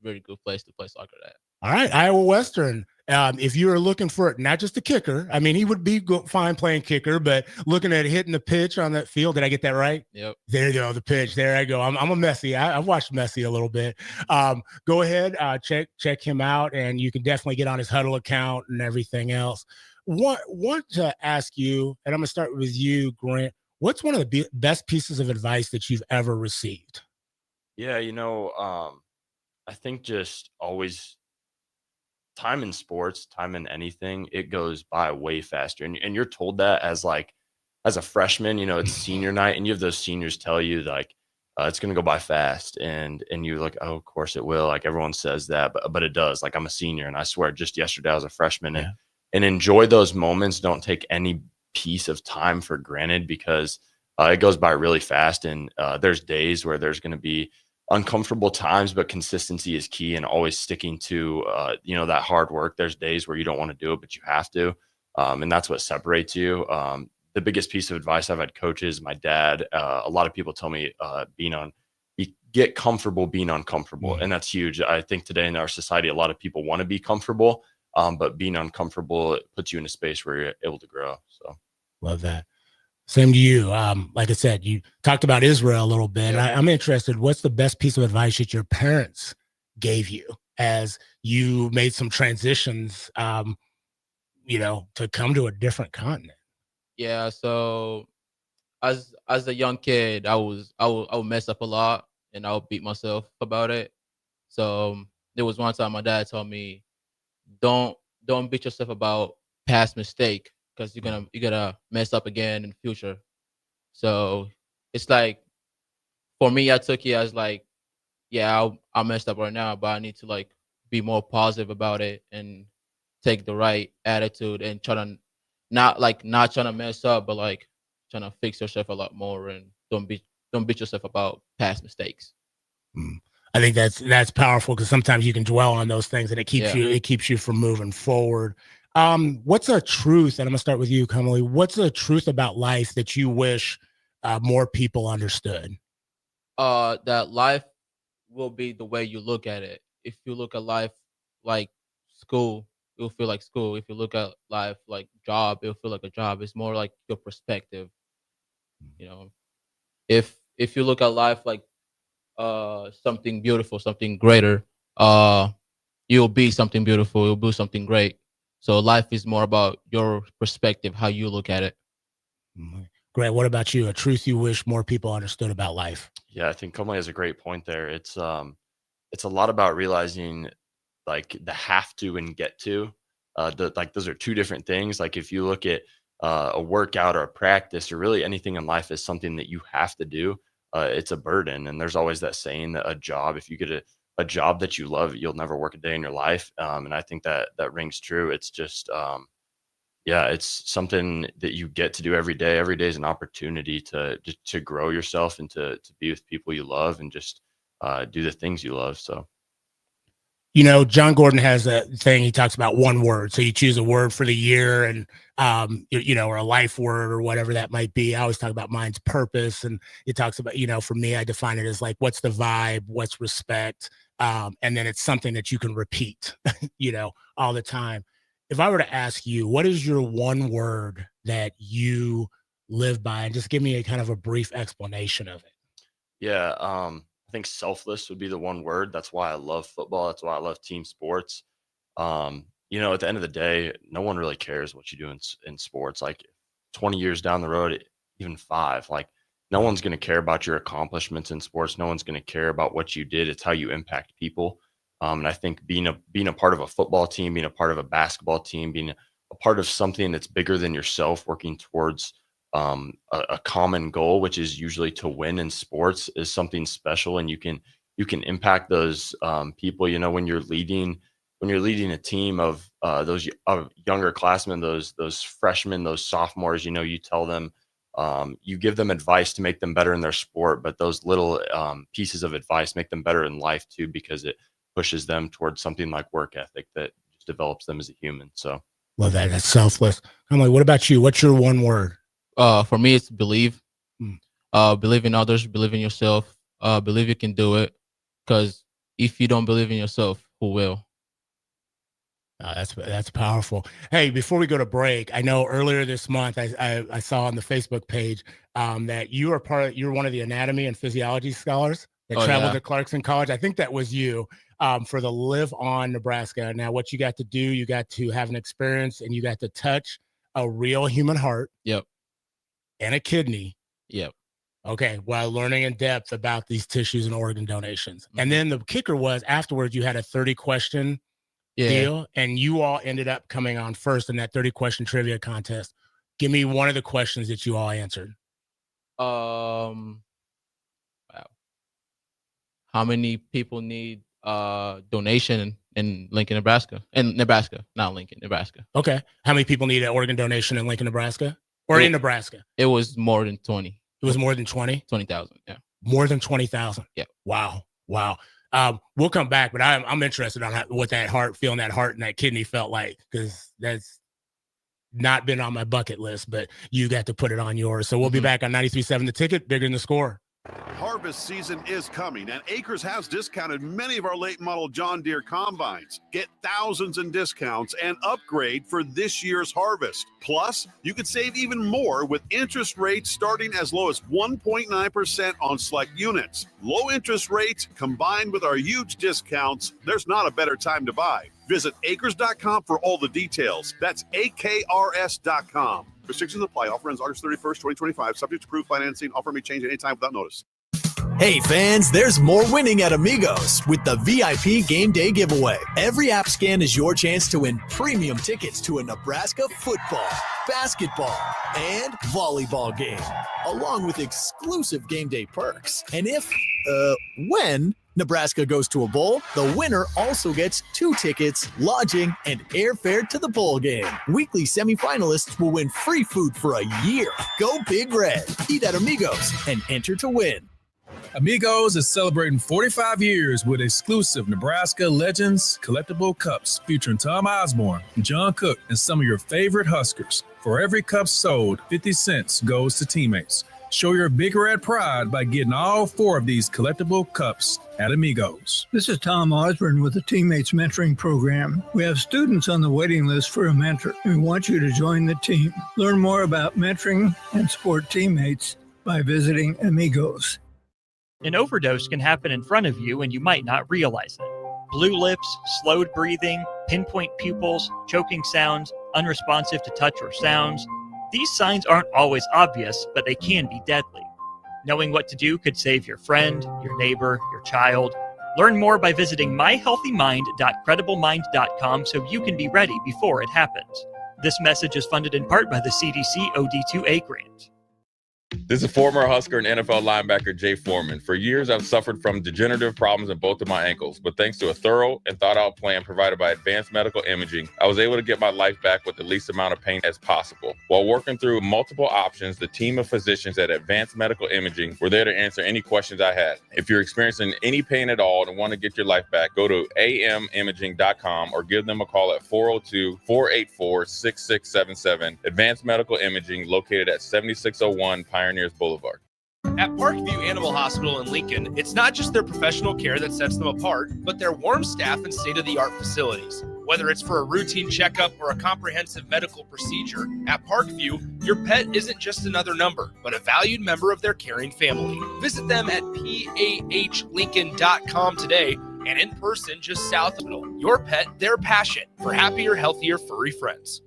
very good place to play soccer at. All right, Iowa Western. If you are looking for not just a kicker, I mean, he would be fine playing kicker, but looking at hitting the pitch on that field, did I get that right? Yep. There you go, the pitch. There I go. I'm a Messi. I've watched Messi a little bit. Go ahead, check him out, and you can definitely get on his Huddle account and everything else. Want to ask you, and I'm going to start with you, Grant. What's one of the best pieces of advice that you've ever received? Yeah, I think just always time in sports, time in anything, it goes by way faster. And you're told that as a freshman, it's senior night, and you have those seniors tell you it's going to go by fast. And you're like, oh, of course it will. Like everyone says that, but it does. Like I'm a senior, and I swear just yesterday I was a freshman. Yeah. And enjoy those moments. Don't take any piece of time for granted, because it goes by really fast. And there's days where there's going to be uncomfortable times, but consistency is key, and always sticking to, that hard work. There's days where you don't want to do it, but you have to. And that's what separates you. The biggest piece of advice I've had coaches, my dad, a lot of people tell me get comfortable being uncomfortable. And that's huge. I think today in our society, a lot of people want to be comfortable. But being uncomfortable, it puts you in a space where you're able to grow. So love that. Same to you. Like I said, you talked about Israel a little bit. Yeah. I'm interested. What's the best piece of advice that your parents gave you as you made some transitions, to come to a different continent? Yeah. So as a young kid, I would mess up a lot, and I would beat myself about it. So there was one time my dad told me, don't beat yourself about past mistake, because you're gonna mess up again in the future. So it's like, for me, I took it as I messed up right now, but I need to be more positive about it and take the right attitude and try to not trying to mess up, but trying to fix yourself a lot more, and don't beat yourself about past mistakes. I think that's powerful, because sometimes you can dwell on those things, and it keeps you from moving forward. What's a truth? And I'm gonna start with you, Connolly. What's a truth about life that you wish more people understood? That life will be the way you look at it. If you look at life like school, it'll feel like school. If you look at life like job, it'll feel like a job. It's more like your perspective. If you look at life like something beautiful, something greater, you'll be something beautiful, you'll be something great. So life is more about your perspective, how you look at it. Grant, what about you? A truth you wish more people understood about life? Yeah, I think Connolly has a great point there. It's a lot about realizing the have to and get to. Those are two different things. Like if you look at a workout or a practice or really anything in life is something that you have to do, it's a burden. And there's always that saying that a job, if you get a job that you love, you'll never work a day in your life. And I think that rings true. It's just, yeah, it's something that you get to do every day. Every day is an opportunity to grow yourself and to be with people you love and just do the things you love. So. You know, John Gordon has a thing. He talks about one word. So you choose a word for the year and, you know, or a life word or whatever that might be. I always talk about mine's purpose. And it talks about, you know, for me, I define it as like, what's the vibe? What's respect? And then it's something that you can repeat, you know, all the time. If I were to ask you, what is your one word that you live by? And just give me a kind of a brief explanation of it. Yeah. I think selfless would be the one word. That's why I love football. That's why I love team sports. You know, at the end of the day, no one really cares what you do in sports. Like 20 years down the road, even 5, like no one's going to care about your accomplishments in sports. No one's going to care about what you did. It's how you impact people. And I think being a part of a football team, being a part of a basketball team, being a part of something that's bigger than yourself, working towards a common goal, which is usually to win in sports, is something special. And you can impact those people. You know, when you're leading a team of those younger classmen, those freshmen, those sophomores, you know, you tell them, you give them advice to make them better in their sport, but those little pieces of advice make them better in life too, because it pushes them towards something like work ethic that just develops them as a human. So love that. That's selfless. I'm like, what about you? What's your one word? For me, it's believe. Believe in others, believe in yourself, believe you can do it. Because if you don't believe in yourself, who will? That's powerful. Hey, before we go to break, I know earlier this month I saw on the Facebook page that you're one of the anatomy and physiology scholars that traveled to Clarkson College. I think that was you for the Live On Nebraska. Now, what you got to do, you got to have an experience and you got to touch a real human heart. Yep. And a kidney. Yep. Okay. While learning in depth about these tissues and organ donations. And then the kicker was afterwards, you had a 30-question deal, and you all ended up coming on first in that 30-question trivia contest. Give me one of the questions that you all answered. Wow. How many people need donation in Lincoln, Nebraska? In Nebraska, not Lincoln, Nebraska. Okay. How many people need an organ donation in Lincoln, Nebraska? Or in Nebraska? It was more than 20. It was more than 20? 20,000, yeah. More than 20,000? Yeah. Wow. We'll come back, but I'm interested on what that heart, feeling that heart and that kidney felt like, because that's not been on my bucket list, but you got to put it on yours. So we'll be back on 93.7 The Ticket, Bigger Than the Score. Harvest season is coming, and Acres has discounted many of our late model John Deere combines. Get thousands in discounts and upgrade for this year's harvest. Plus, you could save even more with interest rates starting as low as 1.9% on select units. Low interest rates combined with our huge discounts, there's not a better time to buy. Visit acres.com for all the details. That's AKRS.com. Restrictions apply. Offer ends August 31st, 2025. Subject to approved financing. Offer may change at any time without notice. Hey fans, there's more winning at Amigos with the VIP Game Day giveaway. Every app scan is your chance to win premium tickets to a Nebraska football, basketball, and volleyball game, along with exclusive game day perks. And when Nebraska goes to a bowl, the winner also gets 2 tickets, lodging, and airfare to the bowl game. Weekly semifinalists will win free food for a year. Go Big Red. Eat at Amigos and enter to win. Amigos is celebrating 45 years with exclusive Nebraska Legends collectible cups featuring Tom Osborne, John Cook, and some of your favorite Huskers. For every cup sold, 50 cents goes to teammates. Show your Big Red pride by getting all 4 of these collectible cups at Amigos. This is Tom Osborne with the Teammates Mentoring Program. We have students on the waiting list for a mentor, and we want you to join the team. Learn more about mentoring and support teammates by visiting Amigos. An overdose can happen in front of you and you might not realize it. Blue lips, slowed breathing, pinpoint pupils, choking sounds, unresponsive to touch or sounds. These signs aren't always obvious, but they can be deadly. Knowing what to do could save your friend, your neighbor, your child. Learn more by visiting myhealthymind.crediblemmind.com so you can be ready before it happens. This message is funded in part by the CDC OD2A grant. This is former Husker and NFL linebacker Jay Foreman. For years, I've suffered from degenerative problems in both of my ankles, but thanks to a thorough and thought-out plan provided by Advanced Medical Imaging, I was able to get my life back with the least amount of pain as possible. While working through multiple options, the team of physicians at Advanced Medical Imaging were there to answer any questions I had. If you're experiencing any pain at all and want to get your life back, go to amimaging.com or give them a call at 402-484-6677. Advanced Medical Imaging, located at 7601 Pioneers Boulevard. At Parkview Animal Hospital in Lincoln, it's not just their professional care that sets them apart, but their warm staff and state-of-the-art facilities. Whether it's for a routine checkup or a comprehensive medical procedure, at Parkview, your pet isn't just another number, but a valued member of their caring family. Visit them at pahlincoln.com today and in person just south of it. Your pet, their passion for happier, healthier, furry friends.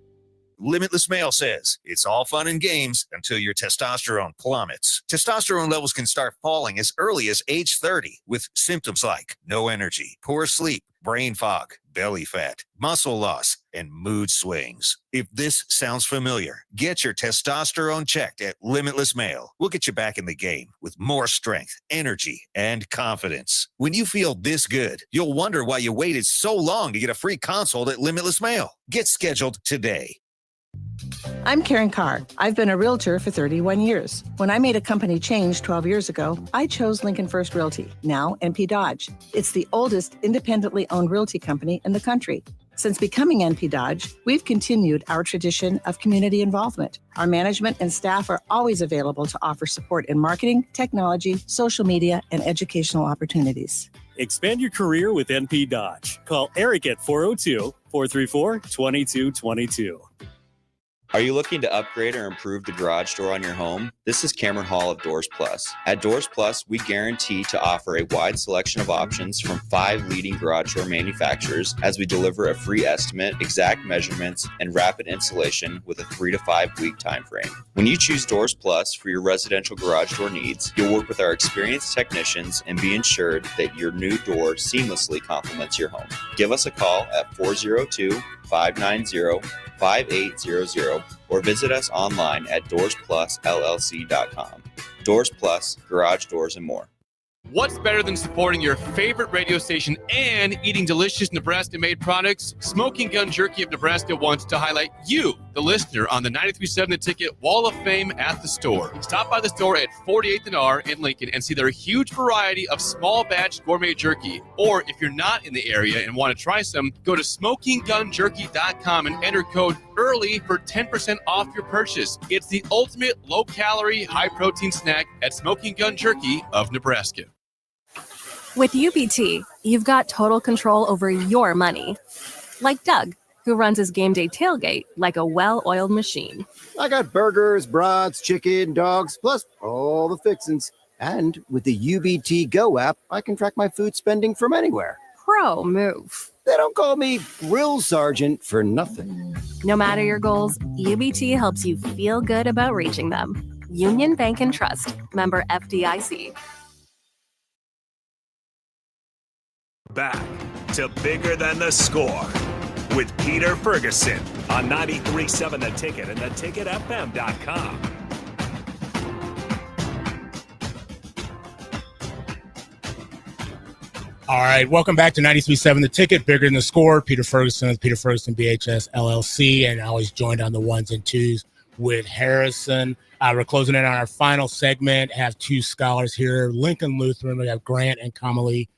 Limitless Male says it's all fun and games until your testosterone plummets. Testosterone levels can start falling as early as age 30 with symptoms like no energy, poor sleep, brain fog, belly fat, muscle loss, and mood swings. If this sounds familiar, get your testosterone checked at Limitless Male. We'll get you back in the game with more strength, energy, and confidence. When you feel this good, you'll wonder why you waited so long to get a free consult at Limitless Male. Get scheduled today. I'm Karen Carr. I've been a realtor for 31 years. When I made a company change 12 years ago, I chose Lincoln First Realty, now NP Dodge. It's the oldest independently owned realty company in the country. Since becoming NP Dodge, we've continued our tradition of community involvement. Our management and staff are always available to offer support in marketing, technology, social media, and educational opportunities. Expand your career with NP Dodge. Call Eric at 402-434-2222. Are you looking to upgrade or improve the garage door on your home? This is Cameron Hall of Doors Plus. At Doors Plus, we guarantee to offer a wide selection of options from 5 leading garage door manufacturers as we deliver a free estimate, exact measurements, and rapid installation with a 3 to 5 week time frame. When you choose Doors Plus for your residential garage door needs, you'll work with our experienced technicians and be ensured that your new door seamlessly complements your home. Give us a call at 402-590-5800 or visit us online at DoorsPlusLLC.com. Doors Plus, garage doors and more. What's better than supporting your favorite radio station and eating delicious Nebraska-made products? Smoking Gun Jerky of Nebraska wants to highlight you, the listener, on the 93.7 The Ticket Wall of Fame at the store. Stop by the store at 48th and R in Lincoln and see their huge variety of small batch gourmet jerky. Or if you're not in the area and want to try some, go to SmokingGunJerky.com and enter code EARLY for 10% off your purchase. It's the ultimate low-calorie, high-protein snack at Smoking Gun Jerky of Nebraska. With UBT, you've got total control over your money. Like Doug, who runs his game day tailgate like a well-oiled machine. I got burgers, brats, chicken, dogs, plus all the fixins. And with the UBT Go app, I can track my food spending from anywhere. Pro move. They don't call me Grill Sergeant for nothing. No matter your goals, UBT helps you feel good about reaching them. Union Bank and Trust. Member FDIC. Back to Bigger Than the Score with Peter Ferguson on 93.7 The Ticket and theticketfm.com. All right, welcome back to 93.7 The Ticket, Bigger Than the Score. Peter Ferguson with Peter Ferguson BHS LLC, and always joined on the ones and twos with Harrison. We're closing in on our final segment. Have 2 scholars here, Lincoln Lutheran. We have Grant and Comely.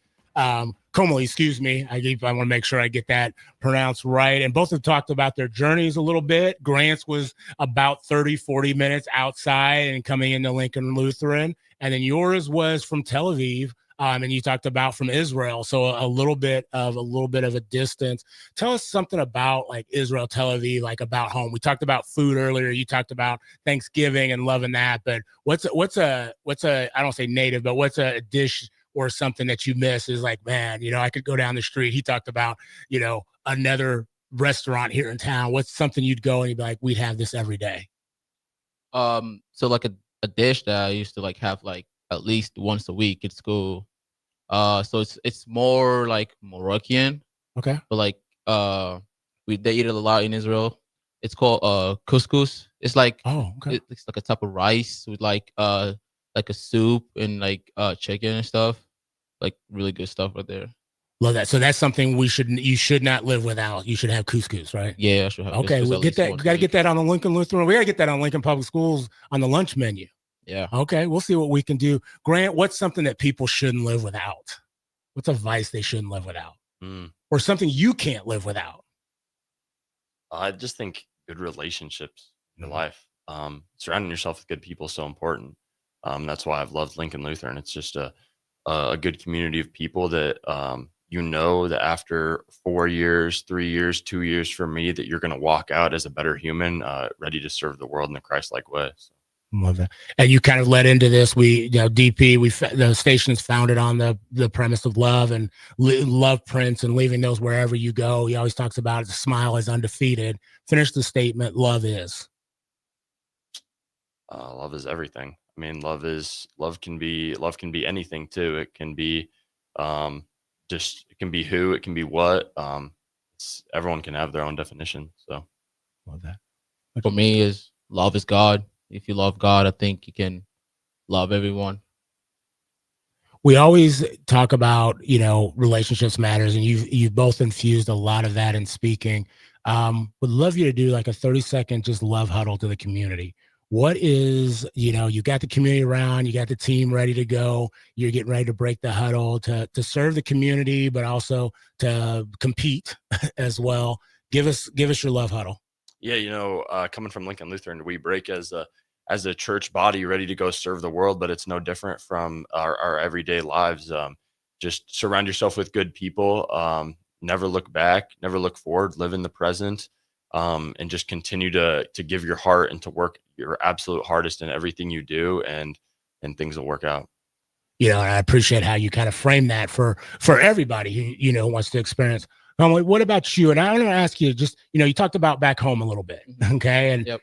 Comely, excuse me. I want to make sure I get that pronounced right. And both have talked about their journeys a little bit. Grant's was about 30, 40 minutes outside and coming into Lincoln Lutheran. And then yours was from Tel Aviv. And you talked about from Israel. So a little bit of a distance. Tell us something about like Israel, Tel Aviv, like about home. We talked about food earlier. You talked about Thanksgiving and loving that. But what's a I don't say native, but what's a dish or something that you miss is like, man, I could go down the street. He talked about, another restaurant here in town. What's something you'd go and you'd be like, we'd have this every day? So like a dish that I used to like have like at least once a week at school. So it's more like Moroccan. Okay. But like they eat it a lot in Israel. It's called couscous. It's like it's like a type of rice with like a soup and like chicken and stuff. Like really good stuff right there. Love that. So that's something you should not live without. You should have couscous, right? Yeah, I should have. Okay, we'll get that. Got to get that on the Lincoln Lutheran. We got to get that on Lincoln Public Schools on the lunch menu. Yeah. Okay, we'll see what we can do. Grant, what's something that people shouldn't live without? What's a vice they shouldn't live without? Or something you can't live without? I just think good relationships in life. Surrounding yourself with good people is so important. That's why I've loved Lincoln Lutheran. It's just a good community of people that that after 4 years, 3 years, 2 years for me, that you're going to walk out as a better human, ready to serve the world in a Christ-like way. So. Love that. And you kind of led into this. DP, the station is founded on the premise of love and love prints and leaving those wherever you go. He always talks about it. The smile is undefeated. Finish the statement. Love is. Love is everything. I mean, love can be anything too. It can be it can be who, it can be what. Everyone can have their own definition. So love that. For me, is love is God. If you love God, I think you can love everyone. We always talk about, relationships matters, and you've both infused a lot of that in speaking. Would love you to do like a 30-second just love huddle to the community. What is, you got the community around, you got the team ready to go, you're getting ready to break the huddle to serve the community, but also to compete as well. Give us your love huddle. Yeah, coming from Lincoln Lutheran, we break as a church body ready to go serve the world, but it's no different from our everyday lives. Just surround yourself with good people. Never look back, never look forward, live in the present, and just continue to give your heart and to work your absolute hardest in everything you do, and things will work out. And I appreciate how you kind of frame that for everybody who wants to experience. What about you? And I want to ask you just, you talked about back home a little bit. Okay. And Yep.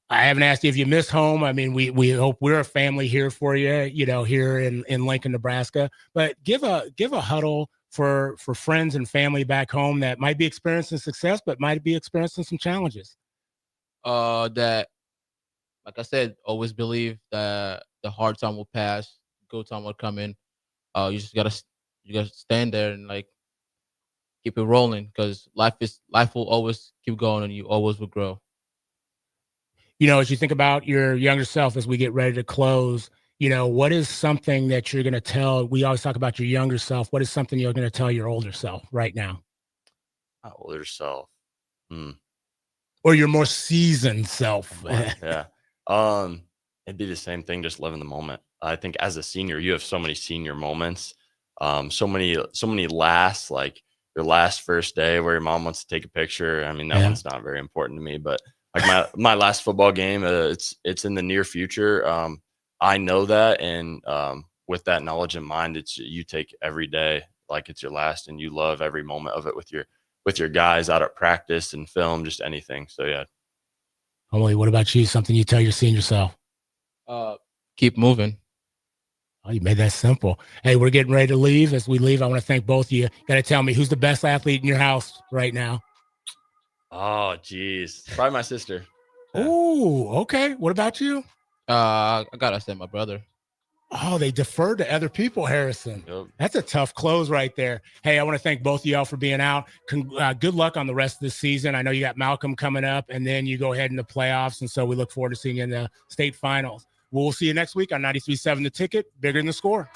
I haven't asked you if you miss home. I mean, we hope we're a family here for you, here in Lincoln, Nebraska, but give a huddle for friends and family back home that might be experiencing success, but might be experiencing some challenges. That, like I said, always believe that the hard time will pass, good time will come in. You just gotta stand there and like keep it rolling, because life will always keep going and you always will grow. As you think about your younger self, as we get ready to close, what is something that you're going to tell? We always talk about your younger self. What is something you're going to tell your older self right now? Older self. Or your more seasoned self. Yeah. It'd be the same thing, just live in the moment. I think as a senior, you have so many senior moments. So many last, like your last first day where your mom wants to take a picture. I mean, that one's not very important to me, but like my last football game, it's in the near future. I know that, and with that knowledge in mind, you take every day like it's your last, and you love every moment of it with your guys out at practice and film, just anything. So yeah. Emily, what about you? Something you tell your senior self? Keep moving. Oh, you made that simple. Hey, we're getting ready to leave. As we leave, I want to thank both of you. Got to tell me, who's the best athlete in your house right now? Oh, geez. Probably my sister. Oh, okay. What about you? I gotta say my brother. Oh, they deferred to other people, Harrison. Yep. That's a tough close right there. Hey, I want to thank both of y'all for being out. Good luck on the rest of the season. I know you got Malcolm coming up, and then you go ahead in the playoffs, and so we look forward to seeing you in the state finals. We'll see you next week on 93.7 The Ticket, Bigger Than the Score.